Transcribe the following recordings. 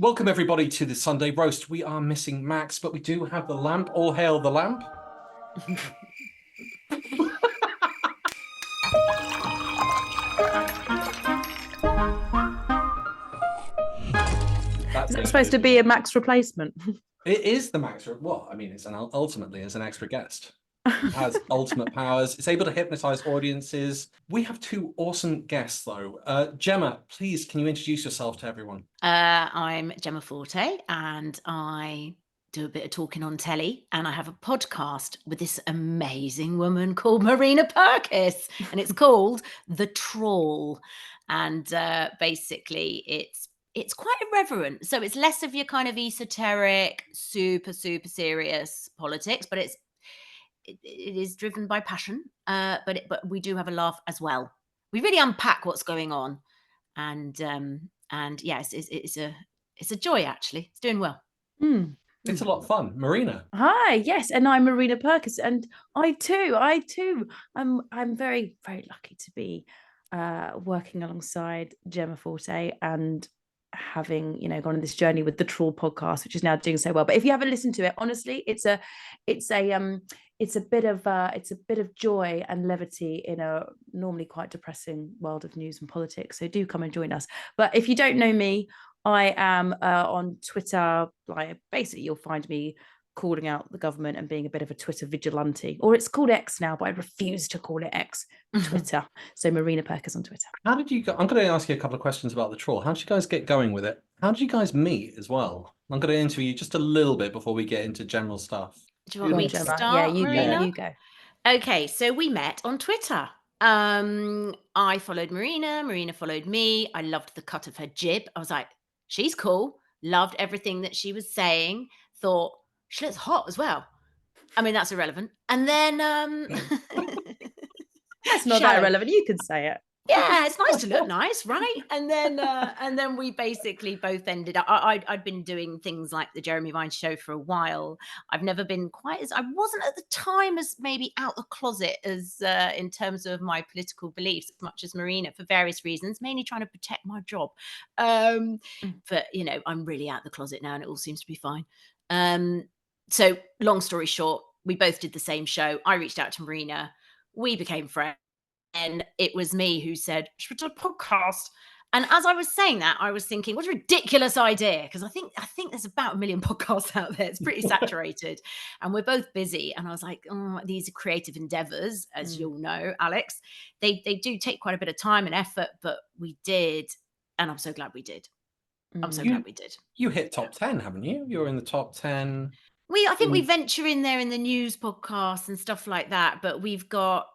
Welcome everybody to the Sunday roast. We are missing Max, but we do have the lamp. All hail the lamp. Is that supposed to be a Max replacement? It is the Max. Well, I mean, it's ultimately as an extra guest. It has ultimate powers. It's able to hypnotize audiences. We have two awesome guests, though. Jemma, please, can you introduce yourself to everyone? I'm Jemma Forte, and I do a bit of talking on telly, and I have a podcast with this amazing woman called Marina Purkiss, and it's called The Trawl. And basically, it's quite irreverent. So it's less of your kind of esoteric, super serious politics, but it is driven by passion. But we do have a laugh as well. We really unpack what's going on, and yes, it's a joy actually. It's doing well. It's a lot of fun. Marina. Hi, yes, and I'm Marina Purkiss, and I too, I'm very lucky to be working alongside Jemma Forte and having gone on this journey with the Trawl podcast, which is now doing so well. But if you haven't listened to it, honestly, it's a bit of joy and levity in a normally quite depressing world of news and politics. So do come and join us. But if you don't know me, I am on Twitter. Like basically, you'll find me calling out the government and being a bit of a Twitter vigilante, or it's called X now, but I refuse to call it X. Twitter. So Marina Purkiss on Twitter. How did you go? I'm going to ask you a couple of questions about the Trawl. How did you guys get going with it? How did you guys meet as well? I'm going to interview you just a little bit before we get into general stuff. Do you want me to start? Yeah, you go. Okay, so we met on Twitter. I followed Marina. Marina followed me. I loved the cut of her jib. I was like, she's cool. Loved everything that she was saying. Thought she looks hot as well. I mean, that's irrelevant. And then that's not that irrelevant. You can say it. Yeah, it's nice to look nice, right? And then we basically both ended up. I'd been doing things like the Jeremy Vine show for a while. I've never been quite as I wasn't at the time as maybe out the closet as in terms of my political beliefs as much as Marina for various reasons, mainly trying to protect my job. But I'm really out the closet now, and it all seems to be fine. So long story short, we both did the same show. I reached out to Marina. We became friends. And it was me who said, should we do a podcast? And as I was saying that, I was thinking, what a ridiculous idea. Because I think there's about 1 million podcasts out there. It's pretty saturated. And we're both busy. And I was like, these are creative endeavors, as you'll know, Alex. They do take quite a bit of time and effort, but we did. And I'm so glad we did. I'm so glad we did. You hit top 10, haven't you? You're in the top 10. I think we venture in there in the news podcasts and stuff like that. But we've done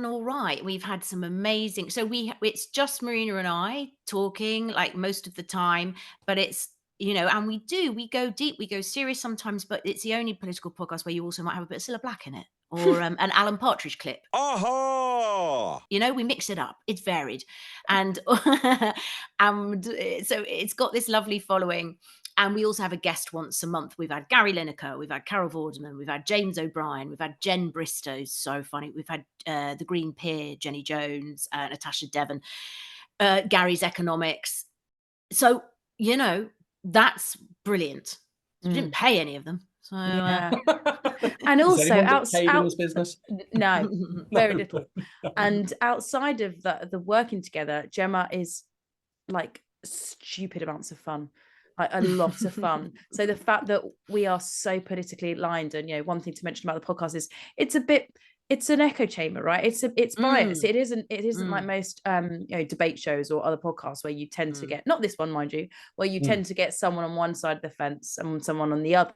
all right. We've had some amazing. So it's just Marina and I talking like most of the time, but it's, and we go deep, we go serious sometimes, but it's the only political podcast where you also might have a bit of Cilla Black in it or an Alan Partridge clip. Oh, we mix it up. It's varied. And, and so it's got this lovely following. And we also have a guest once a month. We've had Gary Lineker, we've had Carol Vorderman, we've had James O'Brien, we've had Jen Bristow, so funny. We've had the Green Peer, Jenny Jones, Natasha Devon, Gary's Economics. So, that's brilliant. We didn't pay any of them. So, yeah. And also outside this business? No, very little. And outside of the working together, Jemma is like stupid amounts of fun. Like a lot of fun. So the fact that we are so politically aligned, and one thing to mention about the podcast is it's an echo chamber, right? It's biased. It isn't like most debate shows or other podcasts where you tend to get, not this one, mind you, where you tend to get someone on one side of the fence and someone on the other.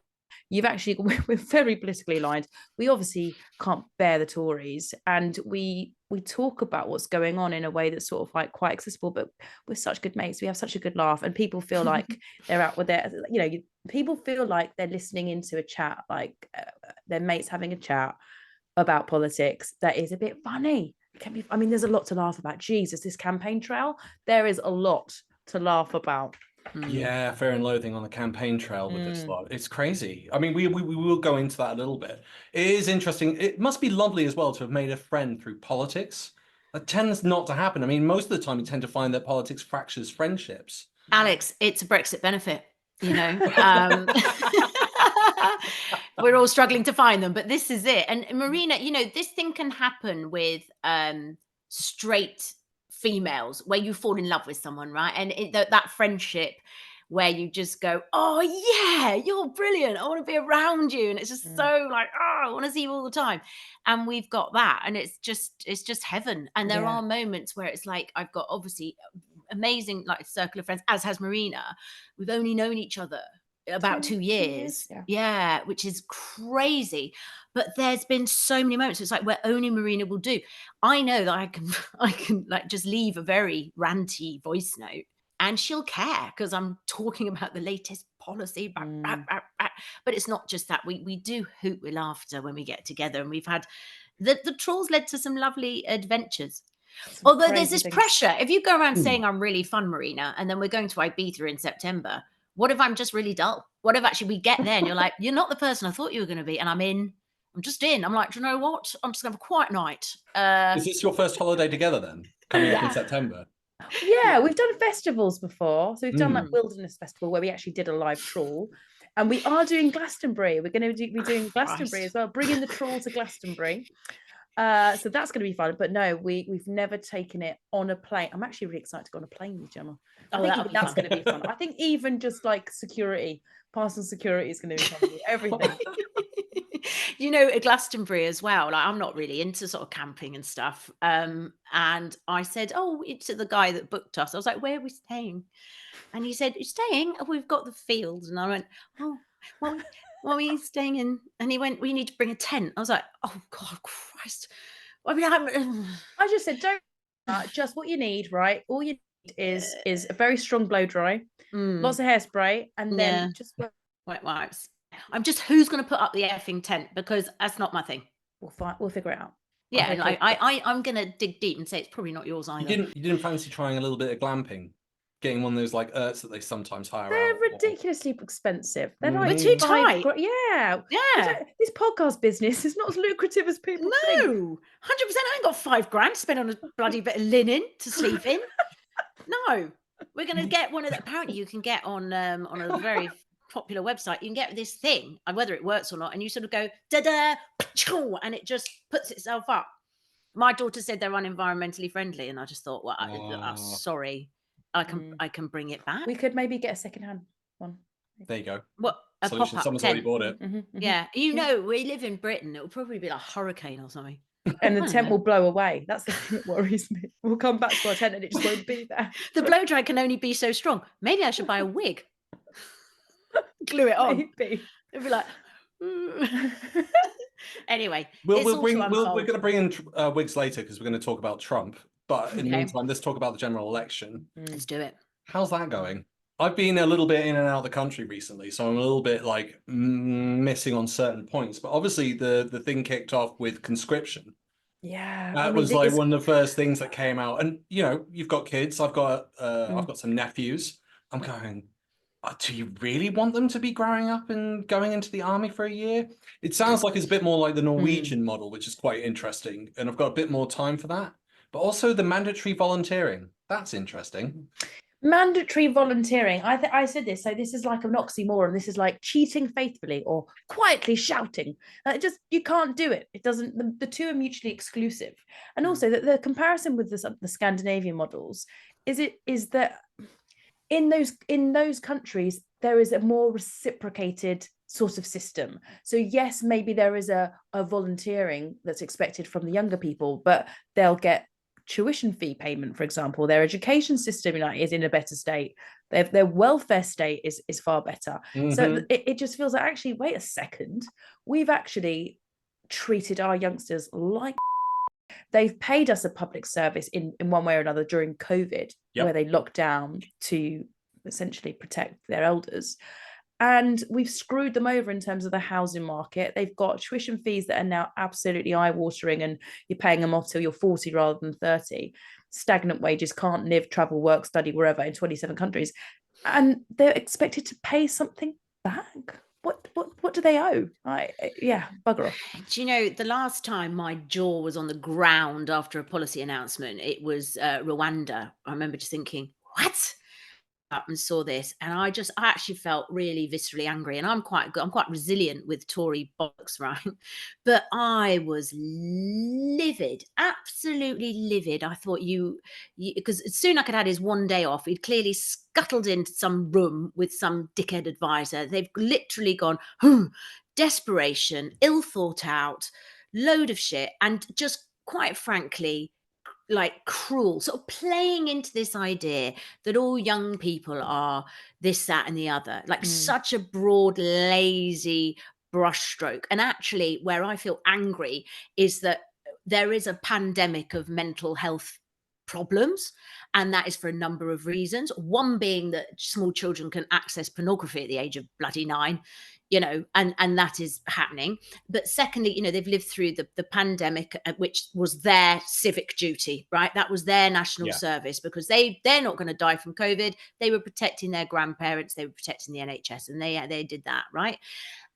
We're very politically aligned. We obviously can't bear the Tories, and we talk about what's going on in a way that's sort of like quite accessible, but we're such good mates. We have such a good laugh, and people feel like they're out with their, people feel like they're listening into a chat, like their mates having a chat about politics that is a bit funny. There's a lot to laugh about. Jesus, this campaign trail, there is a lot to laugh about. Yeah, Fear and Loathing on the campaign trail with this lot. It's crazy. I mean, we will go into that a little bit. It is interesting. It must be lovely as well to have made a friend through politics. That tends not to happen. I mean, most of the time you tend to find that politics fractures friendships. Alex, it's a Brexit benefit, you know. We're all struggling to find them, but this is it. And Marina, you know, this thing can happen with straight females where you fall in love with someone, right? And that friendship where you just go, oh yeah, you're brilliant, I want to be around you, and it's just so like, oh, I want to see you all the time. And we've got that, and it's just heaven. And there are moments where it's like, I've got obviously amazing like circle of friends, as has Marina. We've only known each other about 2 years. Yeah, which is crazy. But there's been so many moments. It's like where only Marina will do. I know that I can like just leave a very ranty voice note and she'll care because I'm talking about the latest policy. But it's not just that. We do hoot with laughter when we get together, and we've had the Trawls led to some lovely adventures. Although there's this pressure. If you go around saying I'm really fun, Marina, and then we're going to Ibiza in September, what if I'm just really dull? What if actually we get there and you're like, you're not the person I thought you were going to be, and I'm just in. I'm like, do you know what? I'm just going to have a quiet night. Is this your first holiday together then? Coming up in September? Yeah, we've done festivals before. So we've done like Wilderness Festival where we actually did a live trawl. And we are doing Glastonbury. We're going to be doing Glastonbury as well, bringing the trawl to Glastonbury. So that's going to be fun. But no, we've never taken it on a plane. I'm actually really excited to go on a plane with Jemma. I think even that's going to be fun. I think even just like security, personal security is going to be fun. Everything. You know, at Glastonbury as well, like I'm not really into sort of camping and stuff. And I said, to the guy that booked us, I was like, where are we staying? And he said, you're staying? We've got the fields. And I went, oh, well, what are you staying in? And he went, we need to bring a tent. I was like, oh, God, Christ. I mean, I just said, don't just what you need, right? All you need is a very strong blow dry, lots of hairspray, and then just wet wipes. I'm just, who's going to put up the effing tent? Because that's not my thing. We'll figure it out. Yeah, and I'm going to dig deep and say it's probably not yours either. You didn't fancy trying a little bit of glamping? Getting one of those like yurts that they sometimes hire They're out. ridiculously expensive. They're like We're too tight. Yeah. This podcast business is not as lucrative as people think. 100%. I ain't got $5,000 to spend on a bloody bit of linen to sleep in. No, we're going to get one of the. Apparently, you can get on a very popular website. You can get this thing, and whether it works or not, and you sort of go da-da, and it just puts itself up. My daughter said they're unenvironmentally friendly, and I just thought, well, I'm sorry. I can bring it back. We could maybe get a secondhand one. There you go. What a solution? Someone's already bought it. Yeah, you know, we live in Britain. It will probably be like a hurricane or something. And the tent will blow away. That's the thing that worries me. We'll come back to our tent and it just won't be there. The blow dry can only be so strong. Maybe I should buy a wig. Glue it on. Maybe. It'd be like. Anyway, we're going to bring in wigs later because we're going to talk about Trump. But in the meantime, let's talk about the general election. Let's do it. How's that going? I've been a little bit in and out of the country recently, so I'm a little bit like missing on certain points. But obviously, the thing kicked off with conscription. Yeah, that was like one of the first things that came out. And you know, you've got kids. I've got some nephews. I'm going. Do you really want them to be growing up and going into the army for a year? It sounds like it's a bit more like the Norwegian model, which is quite interesting. And I've got a bit more time for that. But also the mandatory volunteering. That's interesting. Mandatory volunteering. I said this. So this is like an oxymoron. This is like cheating faithfully or quietly shouting. You can't do it. It doesn't. The two are mutually exclusive. And also the comparison with the Scandinavian models is that in those countries there is a more reciprocated sort of system. So yes, maybe there is a volunteering that's expected from the younger people, but they'll get tuition fee payment, for example. Their education system is in a better state. Their welfare state is far better. So it just feels like, actually, wait a second, we've actually treated our youngsters like they've paid us a public service in one way or another during COVID, where they locked down to essentially protect their elders. And we've screwed them over in terms of the housing market. They've got tuition fees that are now absolutely eye-watering, and you're paying them off till you're 40 rather than 30. Stagnant wages, can't live, travel, work, study wherever in 27 countries. And they're expected to pay something back. What do they owe? Bugger off. Do you know, the last time my jaw was on the ground after a policy announcement, it was Rwanda. I remember just thinking, what? up and saw this, and I actually felt really viscerally angry. And I'm quite resilient with Tory bollocks, right? But I was livid, absolutely livid. I thought because as soon as I could had his one day off, he'd clearly scuttled into some room with some dickhead advisor. They've literally gone, desperation, ill thought out, load of shit, and just quite frankly, like cruel, sort of playing into this idea that all young people are this, that, and the other, like such a broad, lazy brushstroke. And actually, where I feel angry is that there is a pandemic of mental health problems, and that is for a number of reasons. One being that small children can access pornography at the age of bloody 9, and that is happening. But secondly, they've lived through the pandemic, which was their civic duty, right? That was their national service, because they're not going to die from COVID. They were protecting their grandparents, they were protecting the NHS, and they did that, right?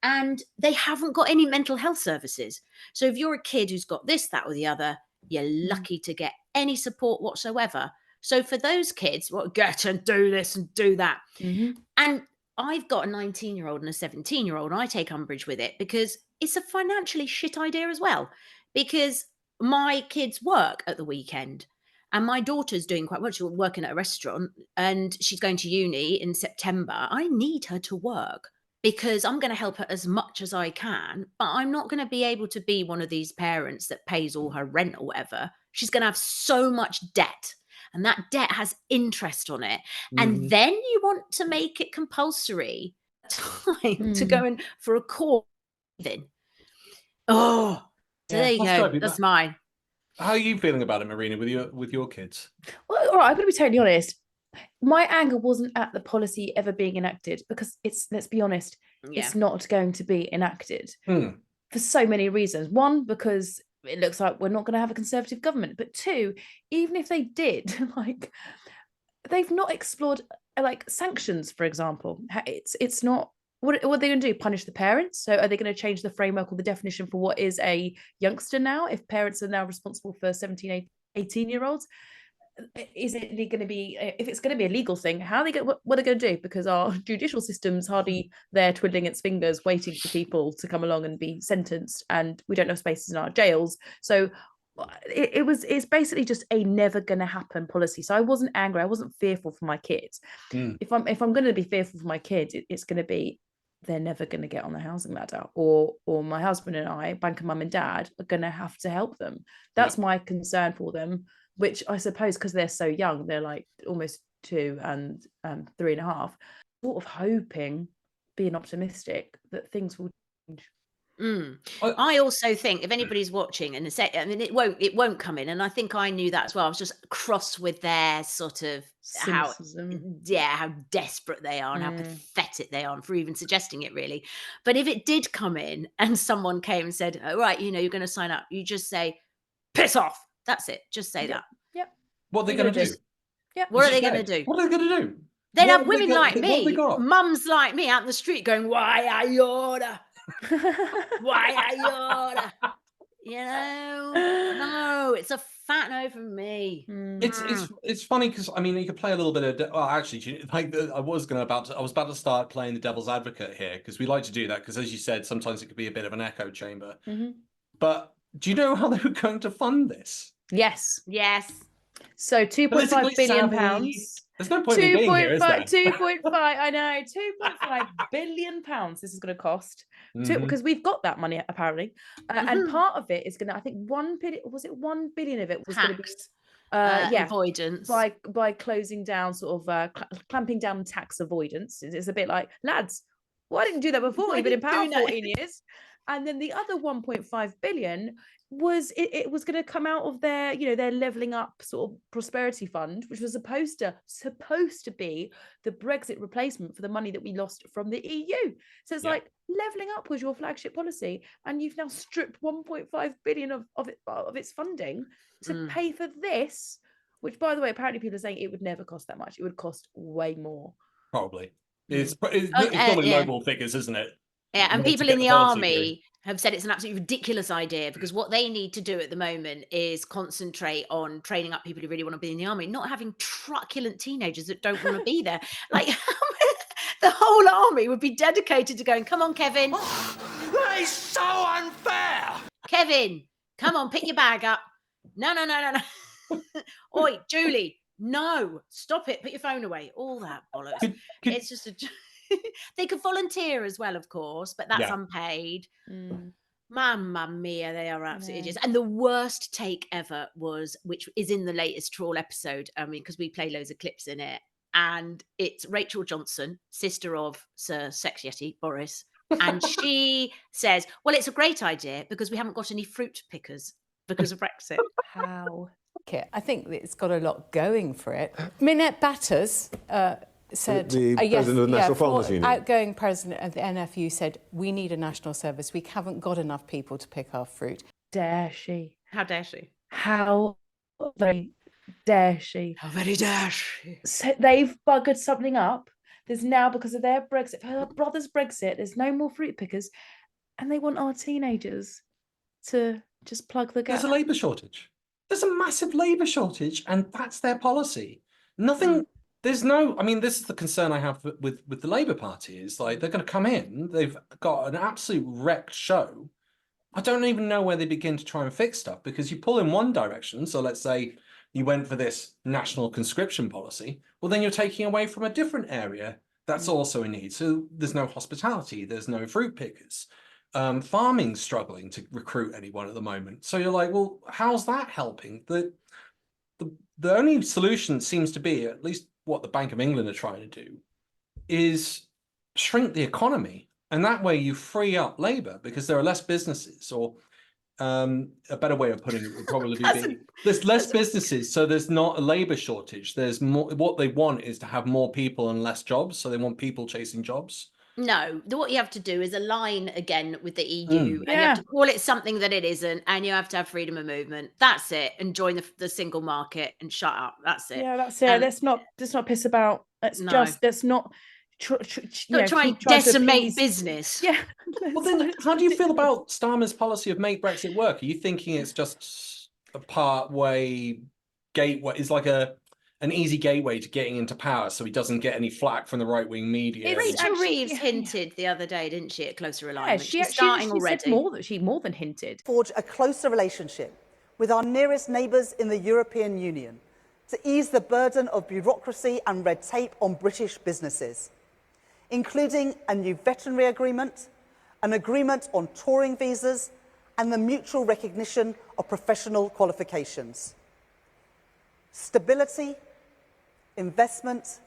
And they haven't got any mental health services. So if you're a kid who's got this, that, or the other, you're lucky to get any support whatsoever. So for those kids, get and do this and do that. And I've got a 19-year-old and a 17-year-old, and I take umbrage with it because it's a financially shit idea as well. Because my kids work at the weekend, and my daughter's doing quite well. She's working at a restaurant, and she's going to uni in September. I need her to work because I'm going to help her as much as I can, but I'm not going to be able to be one of these parents that pays all her rent or whatever. She's going to have so much debt, and that debt has interest on it. And then you want to make it compulsory time to go in for a course. So there you go. That's mine. How are you feeling about it, Marina, with your kids? Well, all right, I'm going to be totally honest. My anger wasn't at the policy ever being enacted, because let's be honest, it's not going to be enacted for so many reasons. One, because it looks like we're not going to have a Conservative government. But two, even if they did, like, they've not explored like sanctions, for example. It's not, what are they going to do? Punish the parents? So are they going to change the framework or the definition for what is a youngster now, if parents are now responsible for 17, 18-year-olds? Is it going to be, if it's going to be a legal thing, what are they going to do? Because our judicial system's hardly there twiddling its fingers waiting for people to come along and be sentenced, and we don't have spaces in our jails. So it's basically just a never going to happen policy. So I wasn't angry, I wasn't fearful for my kids. If I'm going to be fearful for my kids, it's going to be they're never going to get on the housing ladder, or my husband and I, banker mum and dad, are going to have to help them. That's my concern for them, which I suppose because they're so young, they're like almost 2 and 3.5, sort of hoping, being optimistic that things will change. I also think if anybody's watching and it won't come in, and I think I knew that as well. I was just cross with their sort of cynicism. how desperate they are and how pathetic they are for even suggesting it, really. But if it did come in and someone came and said, "Oh, right, you're going to sign up," you just say, "Piss off." That's it. Just say that. Yep. What are they going to do? What are they going to do? What are they going to do? They'd have women like me, mums like me out in the street going, "Why are you order? Why are you order?" No, it's a fat no from me. It's funny because I mean you could play a little bit of actually like I was about to start playing the devil's advocate here, because we like to do that, because as you said, sometimes it could be a bit of an echo chamber. But do you know how they were going to fund this? Yes. So 2.5 billion pounds. There's no point in being here, is there? 2.5. I know. 2.5 billion pounds. This is going to cost because we've got that money apparently, and part of it is going to. I think 1 billion. Was it 1 billion of it was going to be avoidance by closing down, sort of clamping down tax avoidance. It's a bit like, lads, why didn't you do that before? You've been in power 14 years. And then the other 1.5 billion was it was going to come out of their their levelling up sort of prosperity fund, which was supposed to be the Brexit replacement for the money that we lost from the EU. So it's like levelling up was your flagship policy, and you've now stripped 1.5 billion of its funding to pay for this, which, by the way, apparently people are saying it would never cost that much. It would cost way more. Probably. It's probably global figures, isn't it? Yeah, and people in the army have said it's an absolutely ridiculous idea, because what they need to do at the moment is concentrate on training up people who really want to be in the army, not having truculent teenagers that don't want to be there. Like, the whole army would be dedicated to going, come on, Kevin. That is so unfair. Kevin, come on, pick your bag up. No. Oi, Julie, no, stop it, put your phone away. All that bollocks. It's just they could volunteer as well, of course, but that's unpaid. Mamma mia, they are absolutely idiots. And the worst take ever was, which is in the latest Trawl episode, I mean, because we play loads of clips in it, and it's Rachel Johnson, sister of Sir Sex Yeti Boris, and she says, well, it's a great idea because we haven't got any fruit pickers because of Brexit. How? I think it's got a lot going for it. Minette Batters said... The president of the National Farmers Union. Outgoing president of the NFU said, we need a national service. We haven't got enough people to pick our fruit. Dare she? How dare she? How very dare she? How very dare she? So they've buggered something up. There's now, because of their Brexit, her brother's Brexit, there's no more fruit pickers. And they want our teenagers to just plug the gap. There's a labour shortage. There's a massive labour shortage, and that's their policy. Nothing, there's no, I mean, this is the concern I have with the Labour Party, is like, they're going to come in, they've got an absolute wreck show. I don't even know where they begin to try and fix stuff, because you pull in one direction, so let's say you went for this national conscription policy, well, then you're taking away from a different area that's also in need. So there's no hospitality, there's no fruit pickers. Farming's struggling to recruit anyone at the moment. So you're like, well, how's that helping? The only solution seems to be, at least what the Bank of England are trying to do, is shrink the economy. And that way you free up labour, because there are less businesses, or a better way of putting it would probably be there's less businesses, so there's not a labour shortage. There's more. What they want is to have more people and less jobs. So they want people chasing jobs. No, what you have to do is align again with the EU, and you have to call it something that it isn't, and you have to have freedom of movement. That's it, and join the single market and shut up. That's it. Yeah, that's it. Let's not piss about. Let's not try and decimate business. Yeah. Well, then, how do you feel about Starmer's policy of make Brexit work? Are you thinking it's just a part-way gateway? It's like an easy gateway to getting into power, so he doesn't get any flack from the right-wing media? Rachel Reeves hinted the other day, didn't she, at closer alignment? She's starting already. She more than hinted. Forge a closer relationship with our nearest neighbours in the European Union to ease the burden of bureaucracy and red tape on British businesses, including a new veterinary agreement, an agreement on touring visas, and the mutual recognition of professional qualifications. Stability, investment,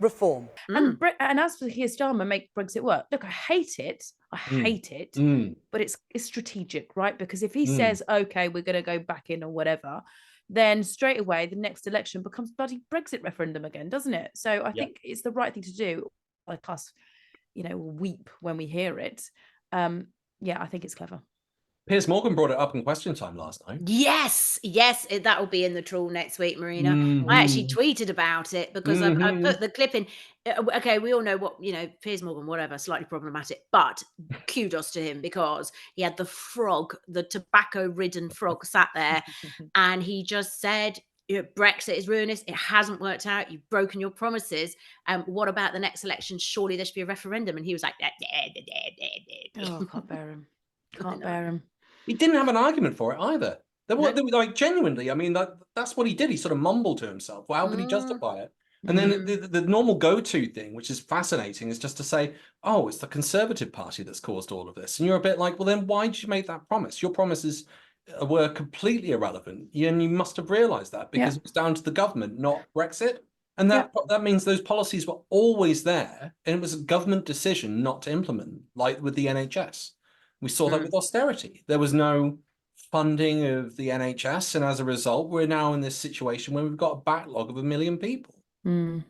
reform. And as for Keir Starmer, make Brexit work. Look, I hate it, but it's strategic, right? Because if he says, okay, we're going to go back in or whatever, then straight away the next election becomes bloody Brexit referendum again, doesn't it? So I think it's the right thing to do. Like us, weep when we hear it. I think it's clever. Piers Morgan brought it up in Question Time last night. Yes, that will be in the Trawl next week, Marina. I actually tweeted about it because I put the clip in. Okay, we all know what, Piers Morgan, whatever, slightly problematic, but kudos to him, because he had the frog, the tobacco-ridden frog sat there, and he just said, Brexit is ruinous. It hasn't worked out. You've broken your promises. What about the next election? Surely there should be a referendum. And he was like, Oh, can't bear him. Can't bear him. He didn't have an argument for it either. They were like, genuinely, I mean, that's what he did. He sort of mumbled to himself. Well, how could he justify it? And then the normal go-to thing, which is fascinating, is just to say, oh, it's the Conservative Party that's caused all of this. And you're a bit like, well, then why did you make that promise? Your promises were completely irrelevant. And you must have realised that, because it was down to the government, not Brexit. And that means those policies were always there. And it was a government decision not to implement, like with the NHS. We saw that with austerity. There was no funding of the NHS. And as a result, we're now in this situation where we've got a backlog of 1 million people. Oh,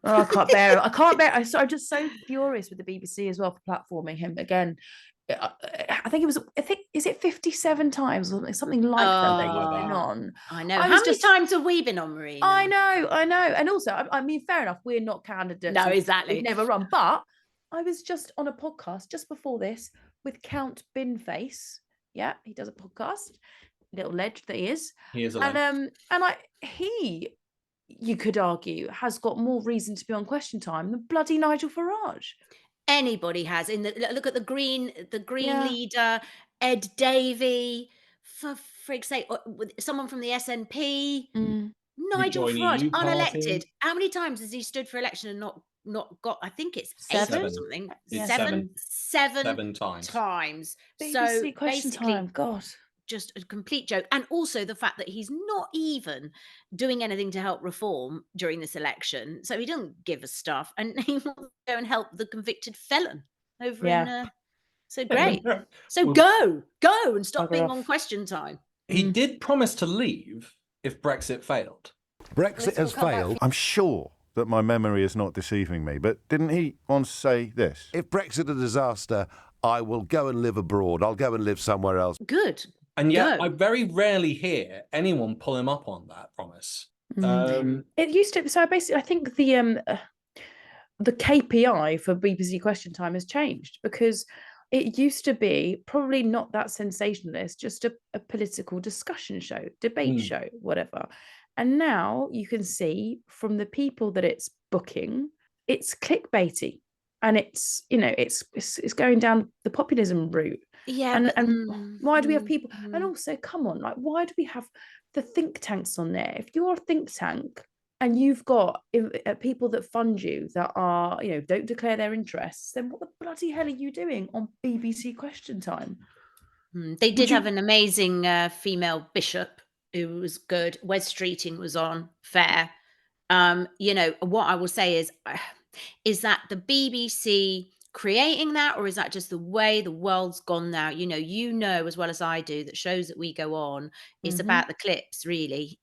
I can't bear it. I'm just so furious with the BBC as well for platforming him again. I think it was. Is it 57 times or something like that that you've been on? I know. I How was many times have we been on, Marina? I know. And also, I mean, fair enough. We're not candidates. No, We've exactly. never run. But I was just on a podcast just before this with Count Binface. Yeah, he does a podcast. Little ledge that he is. He is a ledge. And you could argue, has got more reason to be on Question Time than bloody Nigel Farage. Anybody has. Look at the Green Yeah. leader, Ed Davey, for frig's sake, someone from the SNP, Nigel Rejoin Farage, EU party. unelected. How many times has he stood for election and not got? I think it's 7 8 or something. Yeah, Seven times. BBC So Question basically, Time. God. just a complete joke. And also the fact that he's not even doing anything to help reform during this election. So he doesn't give a stuff. And he wants to go and help the convicted felon over in so great. So Well, go and stop bugger being off. on Question Time. He did promise to leave if Brexit failed. Brexit has failed. I'm sure that my memory is not deceiving me, but didn't he once say this? If Brexit is a disaster, I will go and live abroad. I'll go and live somewhere else. Good. And yet, Go. I very rarely hear anyone pull him up on that promise. It used to. So basically, I think the KPI for BBC Question Time has changed, because it used to be probably not that sensationalist, just a political discussion show, debate show, whatever. And now you can see from the people that it's booking, it's clickbaity, and it's going down the populism route. Yeah. And why do we have people? And also, come on, like, why do we have the think tanks on there? If you're a think tank and you've got people that fund you that are, don't declare their interests, then what the bloody hell are you doing on BBC Question Time? They did have an amazing female bishop who was good. Wes Streeting was on, fair. What I will say is that the BBC creating that, or is that just the way the world's gone now? You know as well as I do that shows that we go on, it's about the clips, really,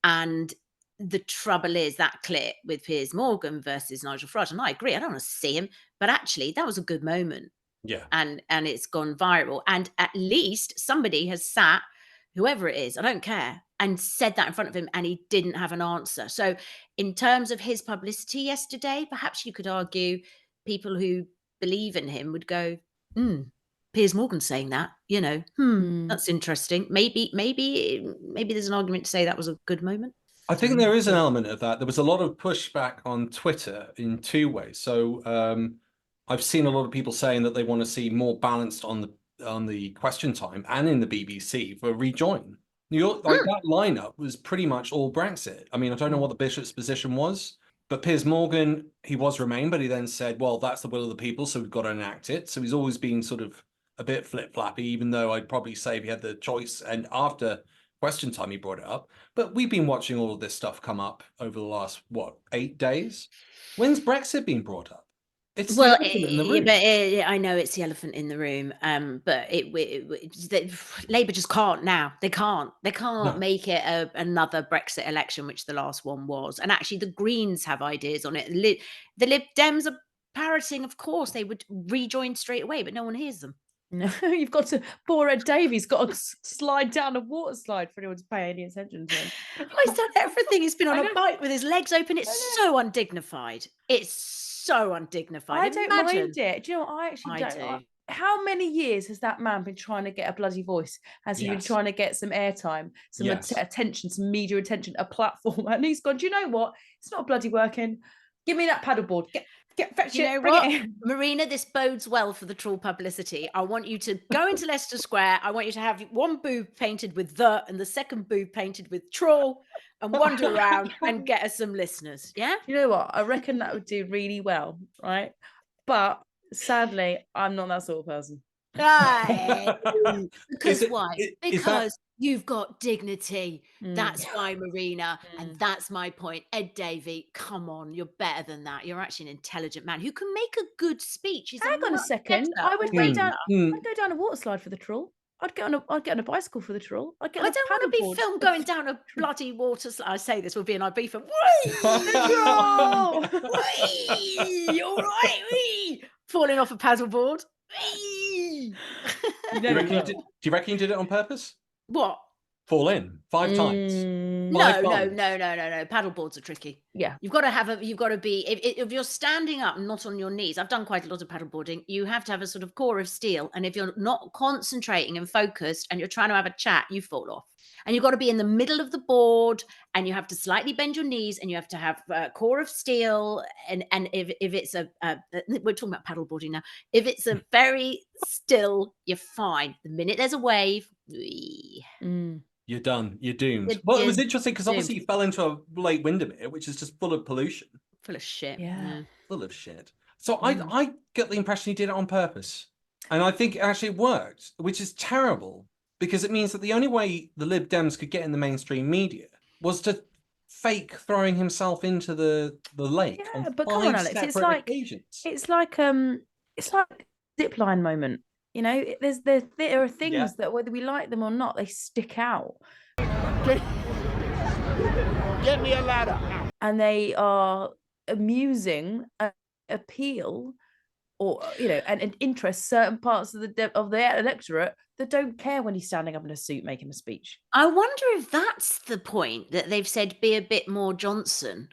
and the trouble is that clip with Piers Morgan versus Nigel Farage, and I agree, I don't want to see him, but actually that was a good moment. Yeah. And it's gone viral, and at least somebody has sat, whoever it is, I don't care, and said that in front of him, and he didn't have an answer. So in terms of his publicity yesterday, perhaps you could argue people who believe in him would go, Piers Morgan saying that, that's interesting. Maybe there's an argument to say that was a good moment. I think there is an element of that. There was a lot of pushback on Twitter in two ways. So I've seen a lot of people saying that they want to see more balanced on the Question Time and in the BBC for Rejoin. That lineup was pretty much all Brexit. I mean, I don't know what the bishop's position was, but Piers Morgan, he was Remain, but he then said, well, that's the will of the people, so we've got to enact it. So he's always been sort of a bit flip-flappy, even though I'd probably say if he had the choice, and after Question Time he brought it up. But we've been watching all of this stuff come up over the last, 8 days? When's Brexit been brought up? It's the elephant in the room. But I know it's the elephant in the room. But Labour just can't now. They can't make it another Brexit election, which the last one was. And actually, the Greens have ideas on it. The Lib Dems are parroting, of course, they would rejoin straight away, but no one hears them. No, you've got to. Poor Ed Davey's got to slide down a water slide for anyone to pay any attention to him. He's done everything. He's been on a bike with his legs open. It's so undignified. It's so undignified. I don't mind it. Do you know what? I actually don't. do. How many years has that man been trying to get a bloody voice? Has he been trying to get some airtime, some attention, some media attention, a platform? And he's gone, do you know what? It's not bloody working. Give me that paddleboard. Fetch it. Bring it in. Marina, this bodes well for the Trawl publicity. I want you to go into Leicester Square. I want you to have one booth painted with the and the second booth painted with Trawl, and wander around and get us some listeners. Yeah? You know what? I reckon that would do really well, right? But sadly, I'm not that sort of person. Because why? Because you've got dignity. That's why, Marina. And that's my point. Ed Davey, come on, you're better than that. You're actually an intelligent man who can make a good speech. Hang on a second. I would go down. I'd go down a water slide for the Trawl. I'd get on a bicycle for the Trawl. I don't want to be filmed going down a bloody water slide. I say this will be an IB film. All right, falling off a paddleboard. You Do you know reckon he you will. did? Do you reckon you did it on purpose? What? Fall in 5 times. Mm, Five No. times. Paddle boards are tricky. yeah. You've got to be, if you're standing up, not on your knees. I've done quite a lot of paddleboarding. You have to have a sort of core of steel. And if you're not concentrating and focused and you're trying to have a chat, you fall off. And you've got to be in the middle of the board, and you have to slightly bend your knees, and you have to have a core of steel. And if it's we're talking about paddleboarding now. If it's a very still, you're fine. The minute there's a wave, Mm. You're done. You're doomed. You're- Well, it was you're interesting because obviously you fell into a Lake Windermere, which is just full of pollution, full of shit. Yeah. full of shit. So Mm. I get the impression he did it on purpose, and I think it actually worked, which is terrible because it means that the only way the Lib Dems could get in the mainstream media was to fake throwing himself into the lake Yeah, on but come 5 on, Alex, it's separate like occasions. it's like zipline moment. You know, there are things that whether we like them or not, they stick out. Get me a ladder. And they are amusing, appeal, or and interest certain parts of the electorate that don't care when he's standing up in a suit making a speech. I wonder if that's the point, that they've said be a bit more Johnson.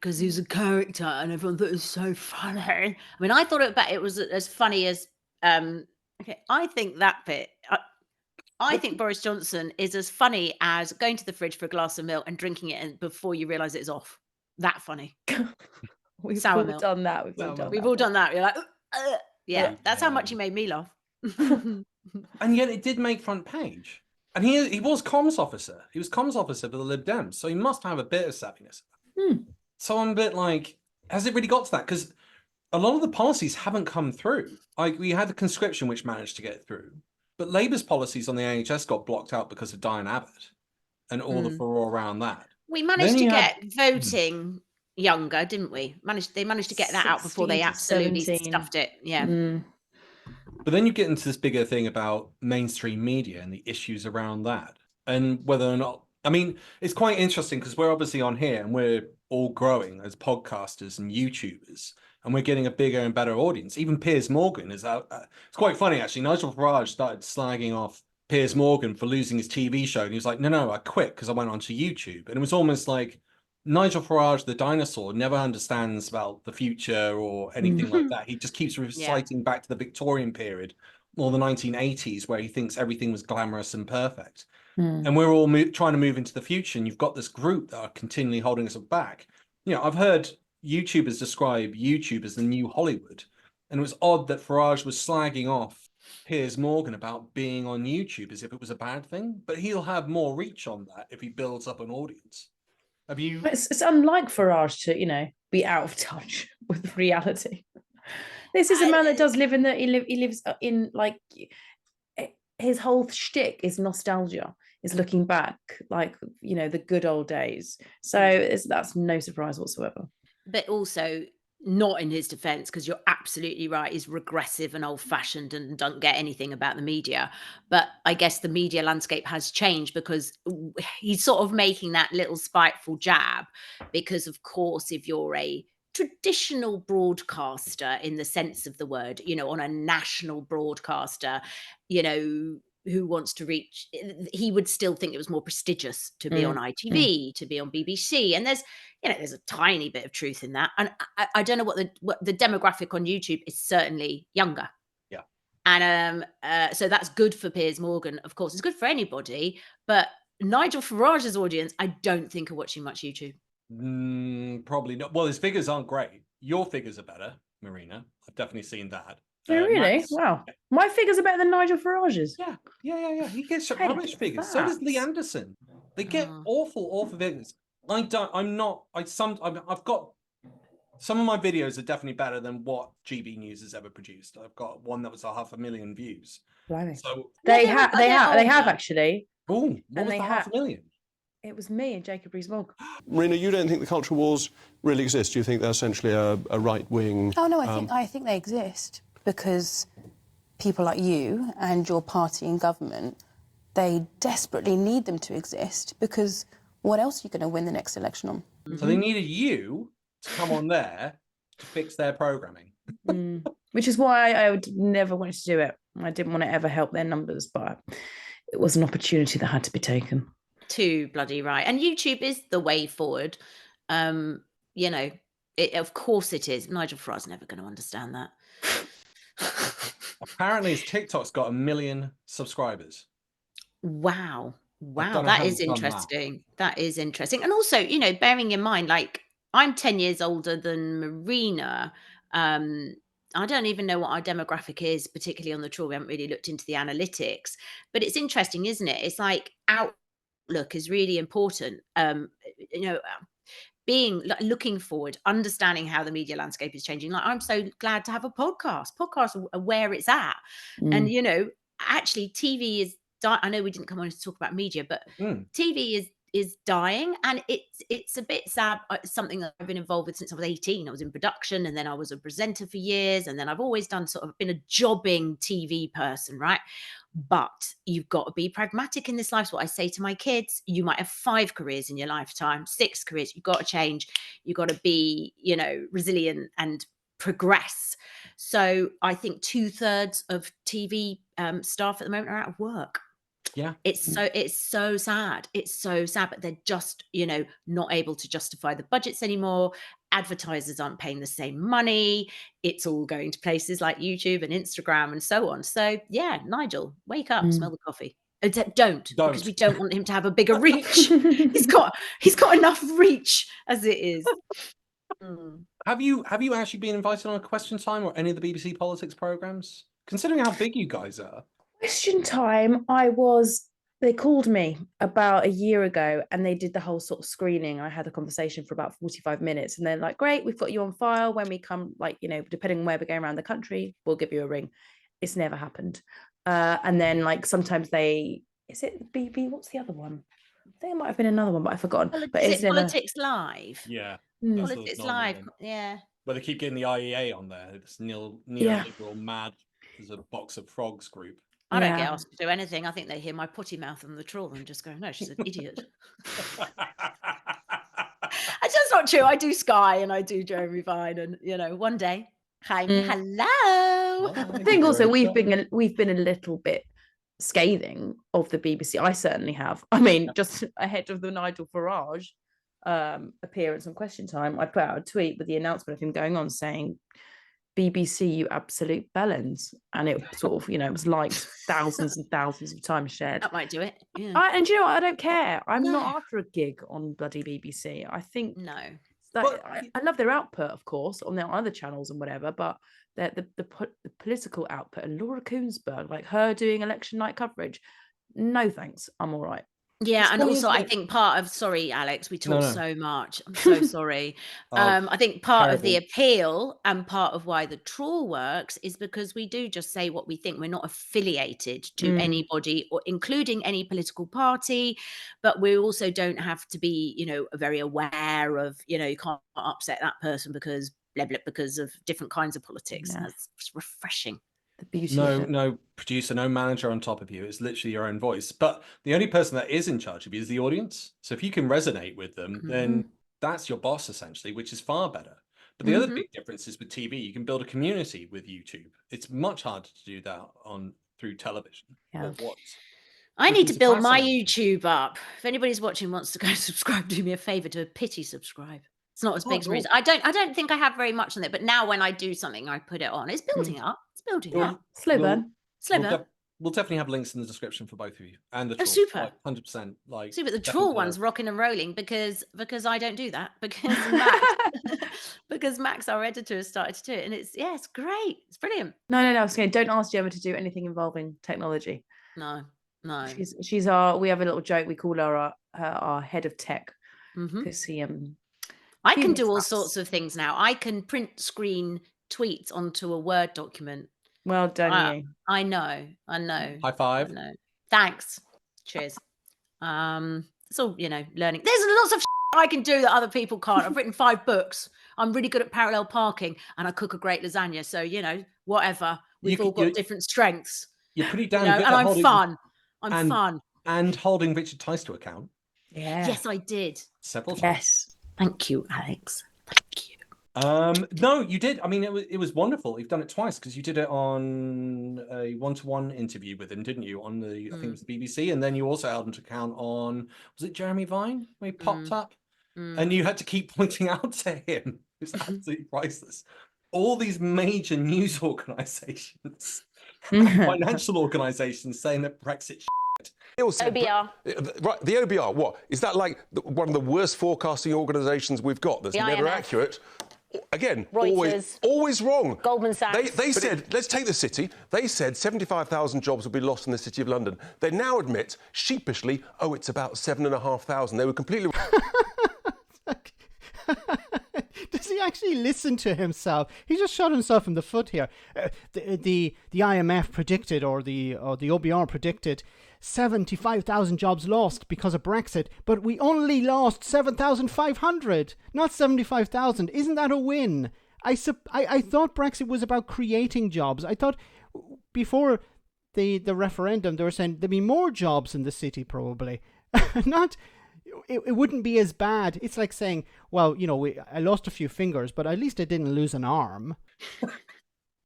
Because he's a character and everyone thought it was so funny. I mean, I thought it was as funny as okay, I think that bit. I think Boris Johnson is as funny as going to the fridge for a glass of milk and drinking it, and before you realise it's off. That funny. We've Sour all milk. done that. We've All done that. You're like, yeah, that's how much Yeah. he made me laugh. And yet it did make front page. And he was comms officer. He was comms officer for the Lib Dems, so he must have a bit of savviness. So I'm a bit like, has it really got to that? Because a lot of the policies haven't come through. Like we had the conscription, which managed to get through, but Labour's policies on the NHS got blocked out because of Diane Abbott and all the furore around that. We managed Then to you get had- voting younger, didn't we? They managed to get that out before they 16 to absolutely 17. stuffed it. Yeah. But then you get into this bigger thing about mainstream media and the issues around that, and whether or not. I mean, it's quite interesting because we're obviously on here and we're all growing as podcasters and YouTubers, and we're getting a bigger and better audience. Even Piers Morgan is out. It's quite funny actually. Nigel Farage started slagging off Piers Morgan for losing his TV show, and he was like, "No, I quit because I went onto YouTube." And it was almost like Nigel Farage, the dinosaur, never understands about the future or anything like that. He just keeps reciting back to the Victorian period or the 1980s, where he thinks everything was glamorous and perfect. And we're all trying to move into the future, and you've got this group that are continually holding us back. I've heard YouTubers describe YouTube as the new Hollywood, and it was odd that Farage was slagging off Piers Morgan about being on YouTube as if it was a bad thing, but he'll have more reach on that if he builds up an audience. Have you? It's unlike Farage to be out of touch with reality. This is a man that does live in he lives in like his whole shtick is nostalgia, is looking back like the good old days. So that's no surprise whatsoever. But also, not in his defense, because you're absolutely right, he's regressive and old-fashioned and don't get anything about the media. But I guess the media landscape has changed because he's sort of making that little spiteful jab, because of course if you're a traditional broadcaster in the sense of the word, on a national broadcaster, who wants to reach, he would still think it was more prestigious to be on ITV, to be on BBC. And there's a tiny bit of truth in that. And I don't know what the demographic on YouTube is, certainly younger. Yeah. And so that's good for Piers Morgan. Of course, it's good for anybody. But Nigel Farage's audience, I don't think are watching much YouTube. Probably not. Well, his figures aren't great. Your figures are better, Marina. I've definitely seen that. Oh, really? Max- Wow. My figures are better than Nigel Farage's. Yeah. He gets Hey, rubbish figures. So does Lee facts. Anderson. They get Oh. awful figures. I've got some of my videos are definitely better than what GB News has ever produced. I've got one that was 500,000 views. Blimey. So They they're have older. actually. what was And the they 500,000? It was me and Jacob Rees-Mogg. Marina, you don't think the culture wars really exist? Do you think they're essentially a right-wing... Oh, no, I think they exist because people like you and your party in government, they desperately need them to exist because what else are you going to win the next election on? So they needed you to come on there to fix their programming. Which is why I would never wanted to do it. I didn't want to ever help their numbers, but it was an opportunity that had to be taken. Too bloody right. And YouTube is the way forward. You know, of course it is. Nigel Farage's never going to understand that. Apparently his TikTok's got 1 million subscribers. Wow. don't know That how is he's done that. interesting. That is interesting. And also, you know, bearing in mind, like, I'm 10 years older than Marina. I don't even know what our demographic is, particularly on the Trawl. We haven't really looked into the analytics, but it's interesting, isn't it? It's like outlook is really important. You know, looking forward, understanding how the media landscape is changing. Like, I'm so glad to have a podcast. Podcasts are where it's at. And, you know, actually TV is, I know we didn't come on to talk about media, but TV is dying, and it's a bit sad. It's something that I've been involved with since I was 18. I was in production, and then I was a presenter for years, and then I've always been a jobbing TV person, right? But you've got to be pragmatic in this life. So what I say to my kids: you might have 5 careers in your lifetime, 6 careers. You've got to change. You've got to be, you know, resilient and progress. So I think 2/3 of TV staff at the moment are out of work. Yeah. It's so sad. It's so sad, but they're just, you know, not able to justify the budgets anymore. Advertisers aren't paying the same money. It's all going to places like YouTube and Instagram and so on. So yeah, Nigel, wake up, smell the coffee. Don't, because we don't want him to have a bigger reach. He's got enough reach as it is. Have you actually been invited on a Question Time or any of the BBC politics programs? Considering how big you guys are. Question Time, they called me about a year ago, and they did the whole sort of screening. I had a conversation for about 45 minutes, and they're like, great, we've got you on file. When we come, like, you know, depending on where we're going around the country, we'll give you a ring. It's never happened. And then, like, sometimes is it BB? What's the other one? I think it might have been another one, but I've forgotten. But is it Politics Live? Yeah. Politics Live. Yeah. Where they keep getting the IEA on there. It's neoliberal mad. There's a box of frogs group. I don't get asked to do anything. I think they hear my potty mouth on the Trawl and just go, no, she's an idiot. That's just not true. I do Sky and I do Jeremy Vine, and, you know, one day, hello. I think also we've been a little bit scathing of the BBC. I certainly have. I mean, just ahead of the Nigel Farage appearance on Question Time, I put out a tweet with the announcement of him going on saying, BBC, you absolute bellends, and it sort of, you know, it was liked thousands and thousands of times, shared. That might do it. Yeah. And you know what? I don't care. I'm not after a gig on bloody BBC. I think I love their output, of course, on their other channels and whatever, but the political output, and Laura Koonsberg, like her doing election night coverage, no thanks. I'm all right. Yeah, and also I think sorry, Alex, we talk so much. I'm so sorry. I think part of the appeal and part of why the Trawl works is because we do just say what we think. We're not affiliated to anybody, or including any political party, but we also don't have to be, you know, very aware of, you know, you can't upset that person because blah, blah, because of different kinds of politics. Yeah. That's refreshing. The beauty no producer, no manager on top of you. It's literally your own voice. But the only person that is in charge of you is the audience. So if you can resonate with them, then that's your boss, essentially, which is far better. But the other big difference is with TV, you can build a community with YouTube. It's much harder to do that through television. Yeah. I need to build my YouTube up. If anybody's watching wants to go subscribe, do me a favor, do a pity subscribe. It's not as big as Marina. I don't think I have very much on it, but now when I do something, I put it on. It's building up. It's building up. Slow burn. We'll definitely have links in the description for both of you and the Trawl. Super. 100%. Like, super. The Trawl one's rocking and rolling because I don't do that, because Max, our editor, has started to do it, and it's great. It's brilliant. No. I was saying, don't ask Jemma to do anything involving technology. No. She's we have a little joke. We call her our head of tech because I can do all sorts of things now. I can print screen tweets onto a Word document. Well done, you. I know. High five. I know. Thanks. Cheers. It's all, you know, learning. There's lots of I can do that other people can't. I've written 5 books. I'm really good at parallel parking, and I cook a great lasagna. So, you know, whatever. We've all got different strengths. You're pretty damn good. And I'm fun. I'm fun. And holding Richard Tice to account. Yeah. Yes, I did. Several times. Yes. Thank you, Alex. Thank you. No, you did. I mean, it was wonderful. You've done it twice because you did it on a one-to-one interview with him, didn't you? On the I think it was the BBC, and then you also held an account on, was it Jeremy Vine? Where he popped up, and you had to keep pointing out to him. It's absolutely priceless. All these major news organisations, financial organisations, saying that Brexit. OBR. Right, the OBR, what? Is that like one of the worst forecasting organisations we've got that's never accurate? Again, Reuters. always wrong. Goldman Sachs. They said, let's take the city. They said 75,000 jobs will be lost in the City of London. They now admit, sheepishly, oh, it's about 7,500. They were completely... Does he actually listen to himself? He just shot himself in the foot here. The IMF predicted, or the OBR predicted, 75,000 jobs lost because of Brexit, but we only lost 7,500, not 75,000. Isn't that a win? I thought Brexit was about creating jobs. I thought before the referendum they were saying there'd be more jobs in the city probably. Not... It wouldn't be as bad. It's like saying, well, you know, I lost a few fingers, but at least I didn't lose an arm.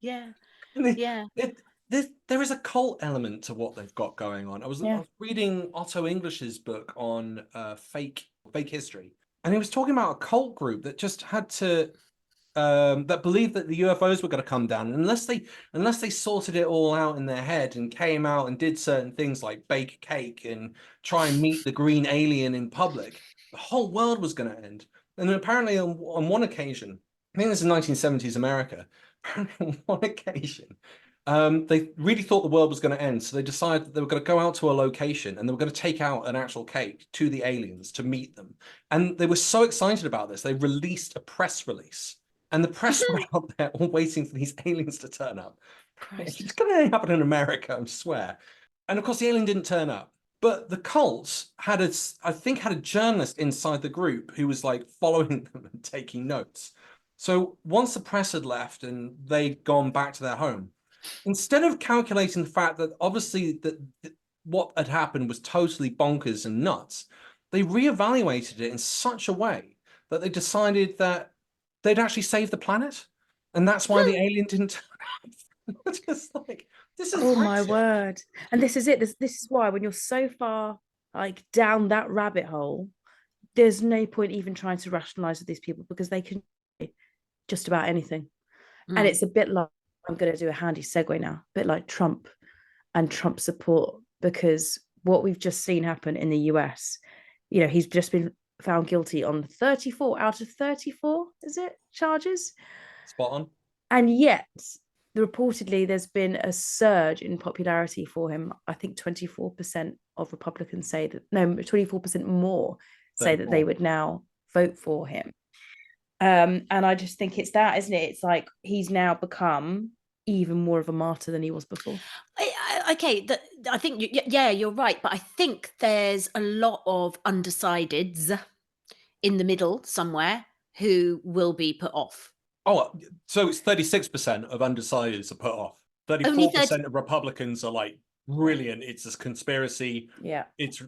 Yeah. There is a cult element to what they've got going on. I was reading Otto English's book on fake history, and he was talking about a cult group that just had to that believed that the UFOs were going to come down, and unless they sorted it all out in their head and came out and did certain things like bake a cake and try and meet the green alien in public, the whole world was going to end. And apparently on one occasion, I think this is 1970s America, apparently on one occasion, they really thought the world was going to end, so they decided that they were going to go out to a location and they were going to take out an actual cake to the aliens to meet them. And they were so excited about this, they released a press release. And the press were out there all waiting for these aliens to turn up. It's going to happen in America, I swear. And of course, the alien didn't turn up. But the cults had I think had a journalist inside the group who was like following them and taking notes. So once the press had left and they'd gone back to their home, instead of calculating the fact that obviously that what had happened was totally bonkers and nuts, they reevaluated it in such a way that they decided that they'd actually saved the planet, and that's why the alien didn't turn up. Just like, this is my word. And this is it. This is why when you're so far like down that rabbit hole, there's no point even trying to rationalize with these people because they can do just about anything. And it's a bit like, I'm going to do a handy segue now, a bit like Trump and Trump support, because what we've just seen happen in the US, you know, he's just been found guilty on 34 out of 34, is it, charges? Spot on. And yet, reportedly, there's been a surge in popularity for him. I think 24% of Republicans say that, no, 24% more say that they would now vote for him. And I just think it's that, isn't it? It's like he's now become even more of a martyr than he was before. Okay, I think, you're right. But I think there's a lot of undecideds in the middle somewhere who will be put off. Oh, so it's 36% of undecideds are put off. 34% of Republicans are like, brilliant, it's a conspiracy. Yeah. It's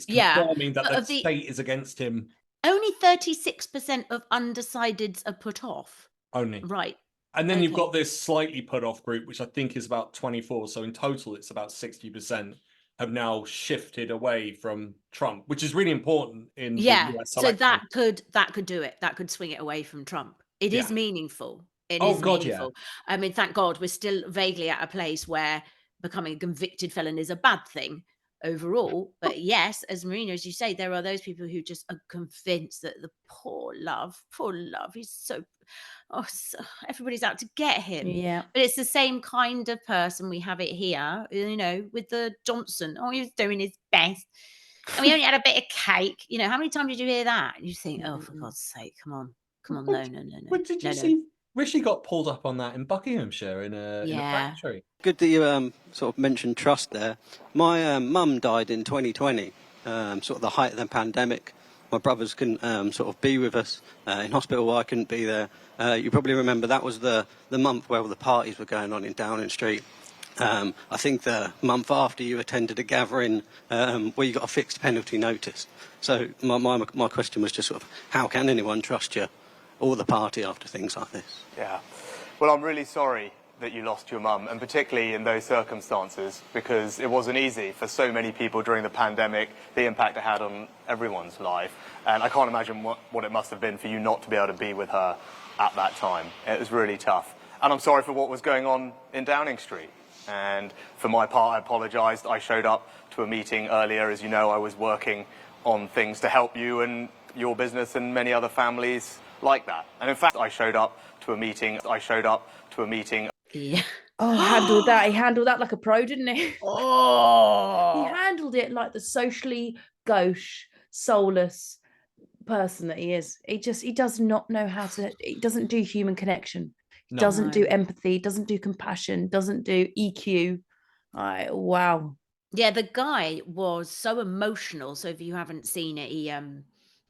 confirming that the state is against him. Only 36% of undecideds are put off. Only. Right. And then you've got this slightly put off group, which I think is about 24. So in total, it's about 60% have now shifted away from Trump, which is really important in the US election. So that could do it. That could swing it away from Trump. It is meaningful. It is meaningful. Yeah. I mean, thank God we're still vaguely at a place where becoming a convicted felon is a bad thing overall. But yes, as Marina, as you say, there are those people who just are convinced that the poor love, he's so everybody's out to get him. Yeah. But it's the same kind of person. We have it here, you know, with the Johnson. Oh, he was doing his best. And we only had a bit of cake. You know, how many times did you hear that? And you think, oh, for God's sake, come on. No. What did you see? Rishi got pulled up on that in Buckinghamshire in a factory. Good that you sort of mentioned trust there. My mum died in 2020, sort of the height of the pandemic. My brothers couldn't sort of be with us in hospital. I couldn't be there. You probably remember that was the month where all the parties were going on in Downing Street. I think the month after you attended a gathering where you got a fixed penalty notice. So my question was just sort of, how can anyone trust you or the party after things like this. Yeah. Well, I'm really sorry that you lost your mum, and particularly in those circumstances, because it wasn't easy for so many people during the pandemic, the impact it had on everyone's life. And I can't imagine what it must have been for you not to be able to be with her at that time. It was really tough. And I'm sorry for what was going on in Downing Street. And for my part, I apologised. I showed up to a meeting earlier. As you know, I was working on things to help you and your business and many other families like that. And in fact, I showed up to a meeting. Yeah. Oh, he handled that like a pro, didn't he? Oh. He handled it like the socially gauche, soulless person that he is. He does not know how to. He doesn't do human connection. No. Doesn't do empathy. Doesn't do compassion. Doesn't do EQ. Wow. Yeah, the guy was so emotional. So if you haven't seen it,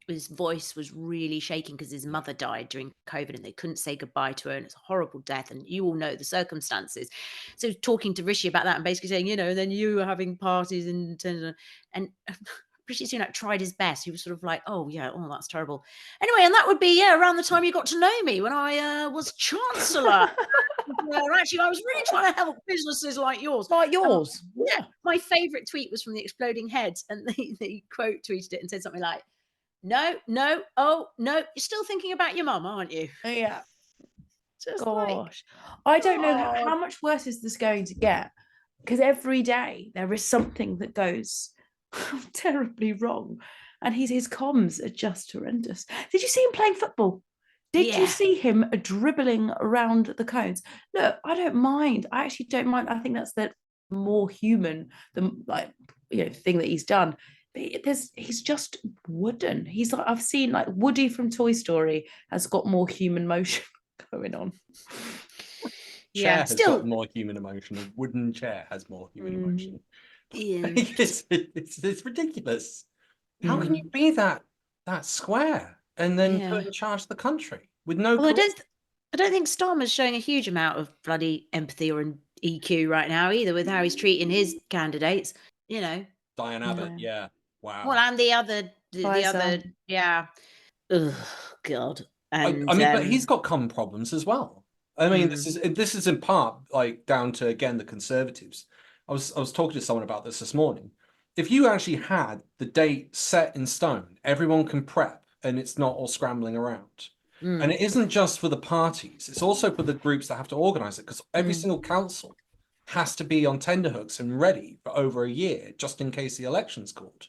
his voice was really shaking because his mother died during COVID and they couldn't say goodbye to her, and it's a horrible death, and you all know the circumstances. So talking to Rishi about that and basically saying, then you were having parties and Rishi Sunak tried his best. He was sort of like, oh that's terrible. Anyway, and that would be around the time you got to know me when I was Chancellor. Actually, I was really trying to help businesses like yours. Yeah. My favourite tweet was from the Exploding Heads, and they quote tweeted it and said something like, no, you're still thinking about your mum, aren't you? Yeah. Just Gosh. I don't know how much worse is this going to get, because every day there is something that goes terribly wrong, and his comms are just horrendous. Did you see him playing football? Did you see him dribbling around the cones? Look, I don't mind. I actually don't mind. I think that's the more human, thing that he's done. But he's just wooden. He's like, I've seen like Woody from Toy Story has got more human motion going on. Chair has got more human emotion. A wooden chair has more human emotion. Yeah. It's ridiculous. How can you be that square and then put in charge of the country with no? Well, I don't think Starmer's showing a huge amount of bloody empathy or an EQ right now either, with how he's treating his candidates. Diane Abbott, yeah. Wow. Well, and the other, yeah. Oh God. And, but he's got common problems as well. I mean, this is in part like down to, again, the Conservatives. I was talking to someone about this morning. If you actually had the date set in stone, everyone can prep and it's not all scrambling around. And it isn't just for the parties, it's also for the groups that have to organize it, because every single council has to be on tenterhooks and ready for over a year, just in case the election's called.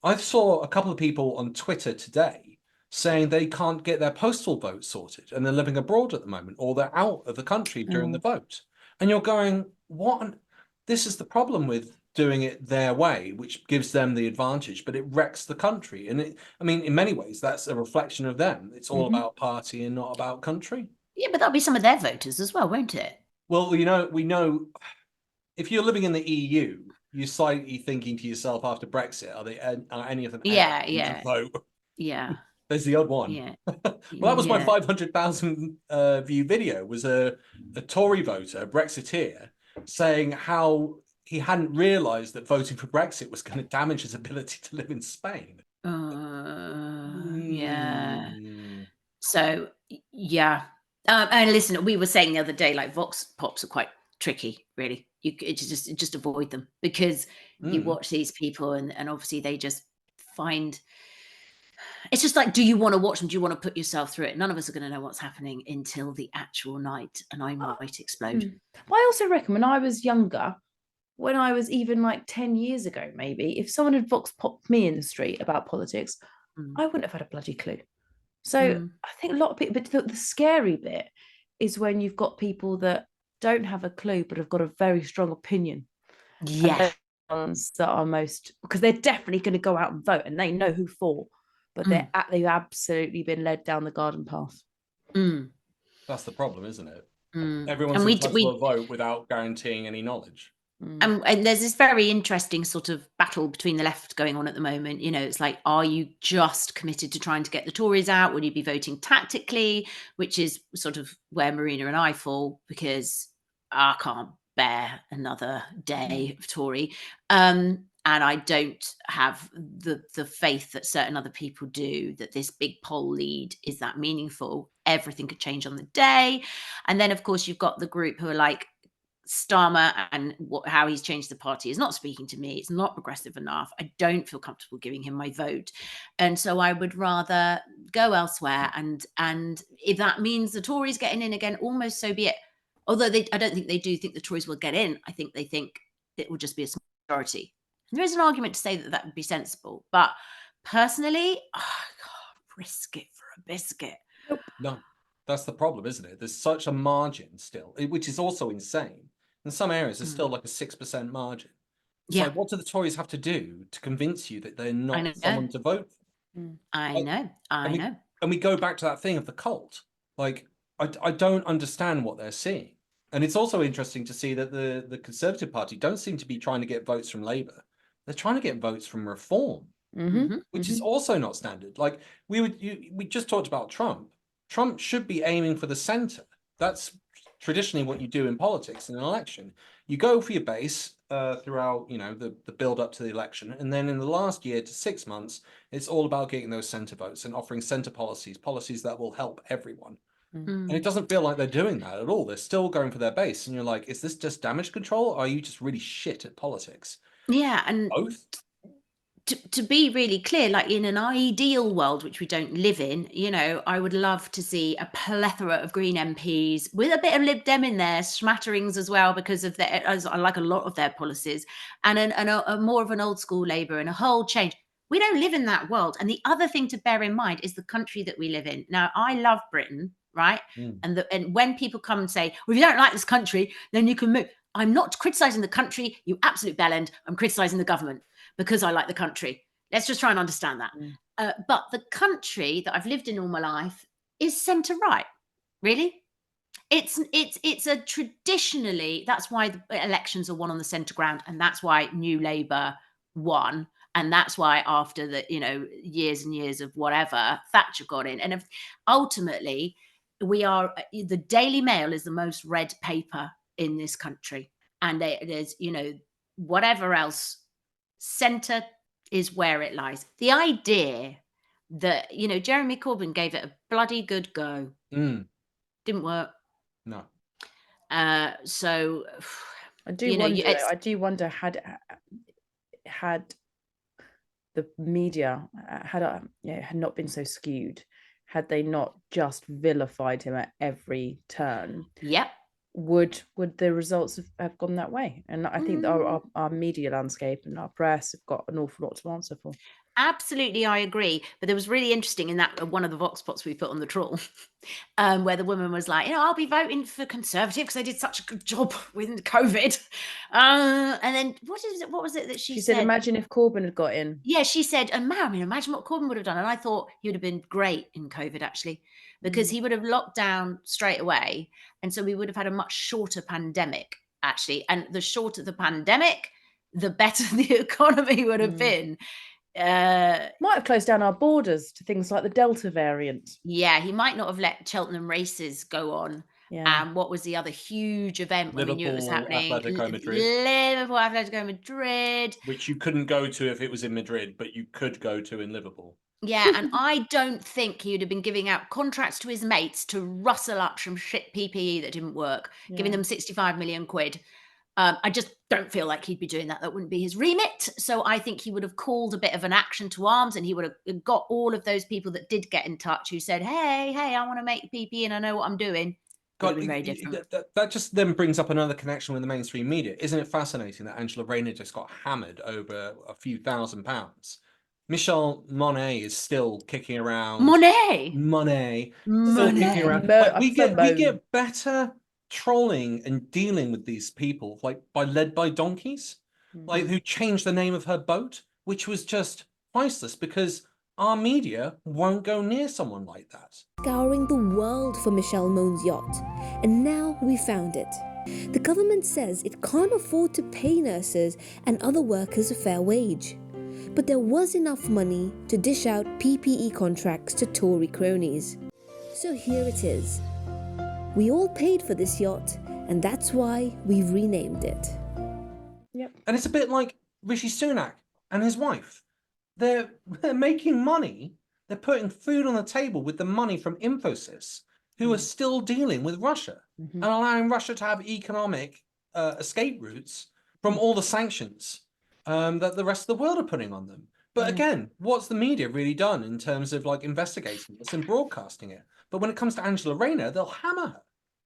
I saw a couple of people on Twitter today saying they can't get their postal vote sorted and they're living abroad at the moment, or they're out of the country during the vote. And you're going, what? This is the problem with doing it their way, which gives them the advantage, but it wrecks the country. And in many ways, that's a reflection of them. It's all about party and not about country. Yeah, but that'll be some of their voters as well, won't it? Well, we know if you're living in the EU, you're slightly thinking to yourself after Brexit, are any of them to vote? Yeah. There's the odd one. Yeah. Well, that was my 500,000 view video, was a Tory voter, a Brexiteer, saying how he hadn't realised that voting for Brexit was going to damage his ability to live in Spain. Yeah. So, yeah. And listen, we were saying the other day, like Vox Pops are quite tricky, really. You just avoid them, because you watch these people and obviously they just find... It's just like, do you want to watch them? Do you want to put yourself through it? None of us are going to know what's happening until the actual night, and I might explode. I also reckon when I was younger, when I was even like 10 years ago, maybe, if someone had Vox popped me in the street about politics, I wouldn't have had a bloody clue. So I think a lot of people, but the scary bit is when you've got people that don't have a clue but have got a very strong opinion. Yeah. Ones that are most, because they're definitely going to go out and vote and they know who for, but they've absolutely been led down the garden path. That's the problem, isn't it? Everyone's entitled to a vote without guaranteeing any knowledge. And there's this very interesting sort of battle between the left going on at the moment. It's like, are you just committed to trying to get the Tories out? Will you be voting tactically? Which is sort of where Marina and I fall, because I can't bear another day of Tory. And And I don't have the faith that certain other people do, that this big poll lead is that meaningful. Everything could change on the day. And then, of course, you've got the group who are like, Starmer and how he's changed the party is not speaking to me. It's not progressive enough. I don't feel comfortable giving him my vote. And so I would rather go elsewhere. And if that means the Tories getting in again, almost so be it. Although I don't think they do think the Tories will get in. I think they think it will just be a small majority. There is an argument to say that would be sensible. But personally, I can't risk it for a biscuit. No, that's the problem, isn't it? There's such a margin still, which is also insane. In some areas, there's still like a 6% margin. It's like, what do the Tories have to do to convince you that they're not someone to vote for? I know. And we go back to that thing of the cult. Like, I don't understand what they're seeing. And it's also interesting to see that the Conservative Party don't seem to be trying to get votes from Labour. They're trying to get votes from Reform, which is also not standard. Like, we just talked about Trump. Trump should be aiming for the centre. That's traditionally what you do in politics in an election. You go for your base throughout, the build up to the election. And then in the last year to 6 months, it's all about getting those centre votes and offering centre policies that will help everyone. And it doesn't feel like they're doing that at all. They're still going for their base. And you're like, is this just damage control? Or are you just really shit at politics? Yeah. And both. To be really clear, like in an ideal world, which we don't live in, I would love to see a plethora of Green MPs with a bit of Lib Dem in there, smatterings as well, because of I like a lot of their policies, and a more of an old school Labour and a whole change. We don't live in that world. And the other thing to bear in mind is the country that we live in. Now, I love Britain, right? And when people come and say, well, if you don't like this country, then you can move. I'm not criticising the country, you absolute bellend. I'm criticising the government because I like the country. Let's just try and understand that. But the country that I've lived in all my life is centre-right, really. It's a traditionally, that's why the elections are won on the centre ground, and that's why New Labour won. And that's why after the, years and years of whatever, Thatcher got in. And ultimately, the Daily Mail is the most read paper in this country. And there's, whatever else, centre is where it lies. The idea that, Jeremy Corbyn gave it a bloody good go. Didn't work. No. So I do wonder had the media had not been so skewed, had they not just vilified him at every turn. Yep. Would the results have gone that way? And I think our media landscape and our press have got an awful lot to answer for. Absolutely, I agree. But it was really interesting in that one of the Vox Pops we put on the Trawl, where the woman was like, I'll be voting for Conservative because they did such a good job with COVID. And then what was it that she said? She said, imagine if Corbyn had got in. Yeah, she said, imagine what Corbyn would have done. And I thought he would have been great in COVID, actually, because he would have locked down straight away. And so we would have had a much shorter pandemic, actually. And the shorter the pandemic, the better the economy would have been. Might have closed down our borders to things like the Delta variant. Yeah, he might not have let Cheltenham races go on. Yeah. And what was the other huge event when we knew it was happening? Atletico Madrid. Liverpool, Atletico Madrid. Which you couldn't go to if it was in Madrid, but you could go to in Liverpool. Yeah, and I don't think he would have been giving out contracts to his mates to rustle up some shit PPE that didn't work, giving them 65 million quid. I just don't feel like he'd be doing that. That wouldn't be his remit. So I think he would have called a bit of an action to arms, and he would have got all of those people that did get in touch who said, hey, I want to make PPE and I know what I'm doing. God, that just then brings up another connection with the mainstream media. Isn't it fascinating that Angela Rayner just got hammered over a few £1,000s? Michelle Monet is still kicking around. Monet. Still kicking around. Like, we get better trolling and dealing with these people, like led by donkeys, like who changed the name of her boat, which was just priceless because our media won't go near someone like that. Scouring the world for Michelle Mone's yacht, and now we found it. The government says it can't afford to pay nurses and other workers a fair wage. But there was enough money to dish out PPE contracts to Tory cronies. So here it is. We all paid for this yacht, and that's why we've renamed it. Yep. And it's a bit like Rishi Sunak and his wife, they're making money. They're putting food on the table with the money from Infosys, who are still dealing with Russia and allowing Russia to have economic escape routes from all the sanctions that the rest of the world are putting on them. But again, what's the media really done in terms of like investigating this and broadcasting it? But when it comes to Angela Rayner, they'll hammer her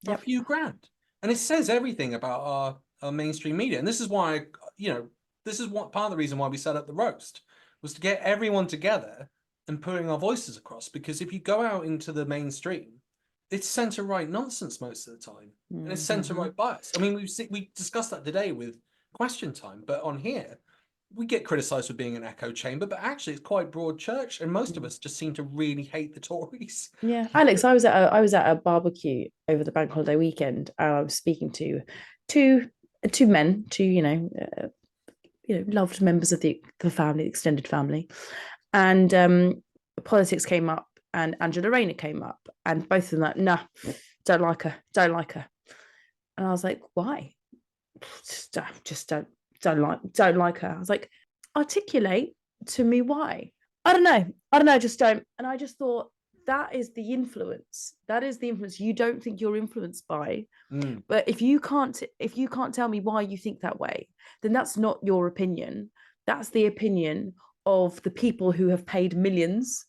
for a few grand. And it says everything about our mainstream media. And this is why, this is what part of the reason why we set up the roast, was to get everyone together and putting our voices across. Because if you go out into the mainstream, it's centre-right nonsense most of the time. And it's centre-right bias. I mean, we discussed that today with Question Time, but on here, we get criticised for being an echo chamber, but actually it's quite broad church, and most of us just seem to really hate the Tories. Yeah, Alex, I was at a barbecue over the bank holiday weekend. I was speaking to two men, loved members of the family, extended family, and politics came up, and Angela Rayner came up, and both of them like, nah, don't like her, and I was like, why? Just don't like her. I was like, articulate to me why. I don't know, just don't. And I just thought, that is the influence you don't think you're influenced by. But if you can't tell me why you think that way, then that's not your opinion. That's the opinion of the people who have paid millions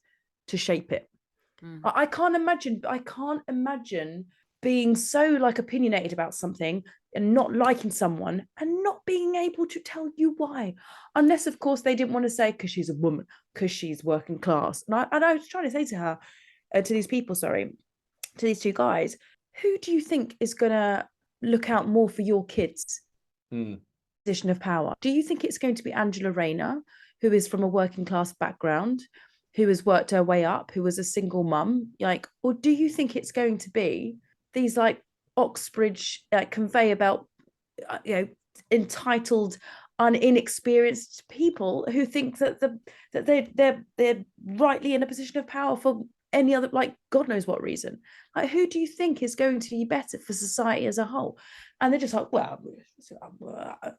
to shape it. I can't imagine being so like opinionated about something and not liking someone and not being able to tell you why, unless of course they didn't want to say because she's a woman, because she's working class. And I was trying to say to her, to these two guys, who do you think is gonna look out more for your kids? Position of power. Do you think it's going to be Angela Rayner, who is from a working class background, who has worked her way up, who was a single mum, or do you think it's going to be these like Oxbridge conveyor belt, entitled, inexperienced people who think that they're rightly in a position of power for any other, like, God knows what reason? Like, who do you think is going to be better for society as a whole? And they're just like, well, I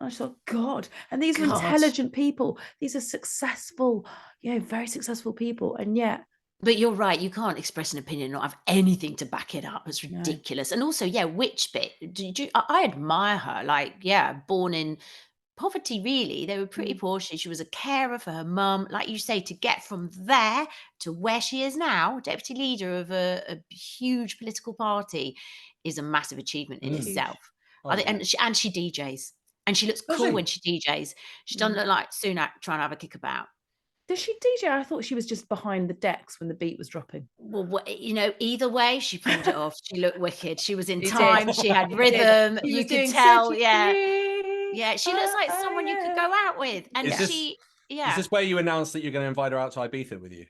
just thought, God. And these are intelligent people. These are successful, very successful people. And yet, but you're right, you can't express an opinion and not have anything to back it up. It's ridiculous. And also, which bit? I admire her. Born in poverty, really. They were pretty poor. She was a carer for her mum. Like you say, to get from there to where she is now, deputy leader of a huge political party, is a massive achievement in itself. I think, and she DJs. And she looks cool when she DJs. She doesn't look like Sunak trying to have a kickabout. Does she DJ? I thought she was just behind the decks when the beat was dropping. Well, either way, she pulled it off. She looked wicked. She was in time. She had rhythm. You could tell. Yeah. She looks like someone you could go out with. And Is this where you announced that you're going to invite her out to Ibiza with you?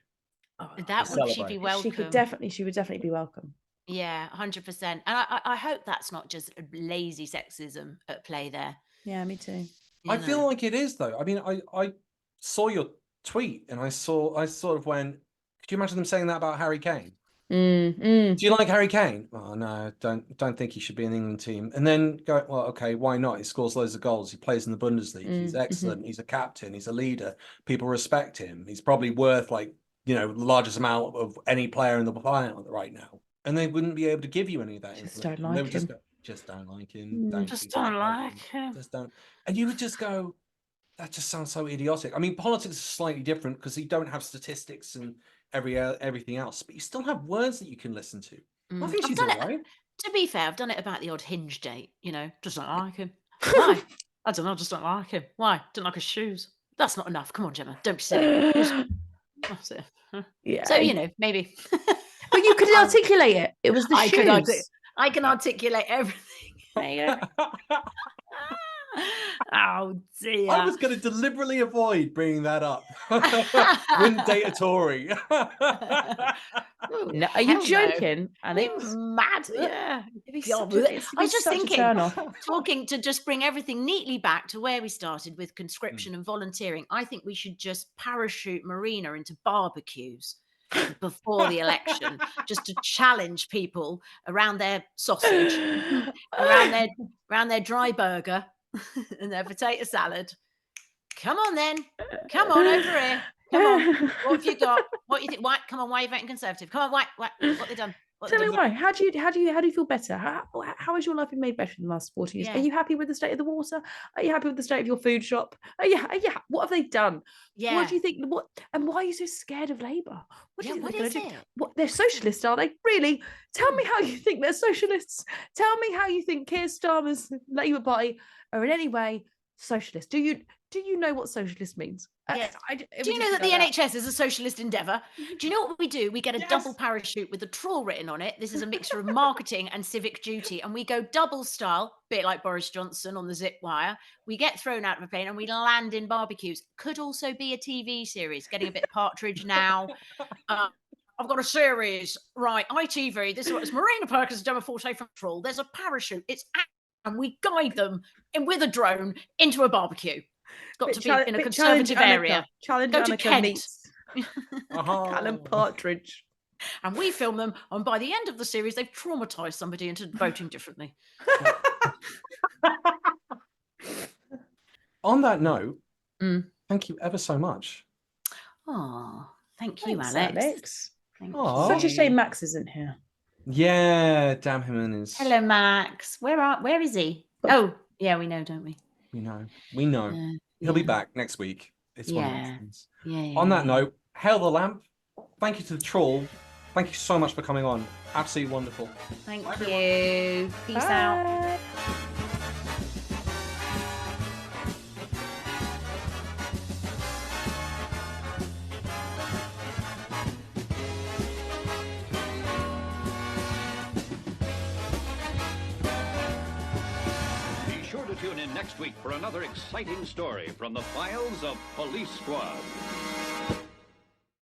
She'd be welcome. She would definitely be welcome. Yeah, 100%. And I hope that's not just lazy sexism at play there. Yeah, me too. I feel like it is, though. I mean, I saw your tweet and I sort of went, could you imagine them saying that about Harry Kane? Do you like Harry Kane? Oh no, don't think he should be in the England team. And then go, well, okay, why not? He scores loads of goals. He plays in the Bundesliga. He's excellent. He's a captain. He's a leader. People respect him. He's probably worth the largest amount of any player in the planet right now. And they wouldn't be able to give you any of that. Just don't like him. Just don't like him. Just don't like him. Just don't. And you would just go, that just sounds so idiotic. I mean, politics is slightly different because you don't have statistics and everything else, but you still have words that you can listen to. I think she's all right. To be fair, I've done it about the odd Hinge date. Just don't like him. Why? I don't know. Just don't like him. Why? Don't like his shoes. That's not enough. Come on, Gemma. Don't be silly. That's it. Yeah. So maybe. But you could articulate it. It was the shoes. I can articulate everything. There you go. Oh dear. I was going to deliberately avoid bringing that up. Wouldn't date a Tory. No, are you joking? And it was mad. Yeah. I was just thinking, talking to just bring everything neatly back to where we started with conscription and volunteering. I think we should just parachute Marina into barbecues before the election, just to challenge people around their sausage, around their dry burger and their potato salad. Come on then. Come on over here. Come on. What have you got? What you think? Why? Come on. Why are you voting Conservative? Come on. Why? What they done? What Tell they me done? why. How do you feel better? How has your life been made better in the last 40 years? Yeah. Are you happy with the state of the water? Are you happy with the state of your food shop? Yeah. What have they done? Yeah. What do you think? And why are you so scared of Labour? What do you think what they're is gonna do? it? What, they're socialists, are they? Really? Tell me how you think they're socialists. Tell me how you think Keir Starmer's Labour Party are in any way socialist. Do you know what socialist means? Yeah. Do you know that the NHS is a socialist endeavour? Do you know what we do? We get a double parachute with the Trawl written on it. This is a mixture of marketing and civic duty. And we go double style, bit like Boris Johnson on the zip wire. We get thrown out of a plane and we land in barbecues. Could also be a TV series, getting a bit Partridge now. I've got a series, right, ITV. This is what it's Marina Purkiss and Jemma Forte from Trawl. There's a parachute. And we guide them with a drone into a barbecue. Got to be in a conservative area. Challenge Go to Annika Kent. meets Callum Partridge. And we film them, and by the end of the series, they've traumatized somebody into voting differently. On that note, thank you ever so much. Oh, thank you, Thanks, Alex. Thank you. Such a shame Max isn't here. Yeah, damn him and his. Hello, Max. Where is he? Oh, yeah, we know, don't we? We know. He'll be back next week. It's one of those things. On that note, hail the lamp. Thank you to the Trawl. Thank you so much for coming on. Absolutely wonderful. Thank you. Peace out. Be sure to tune in next week for another exciting story from the files of Police Squad.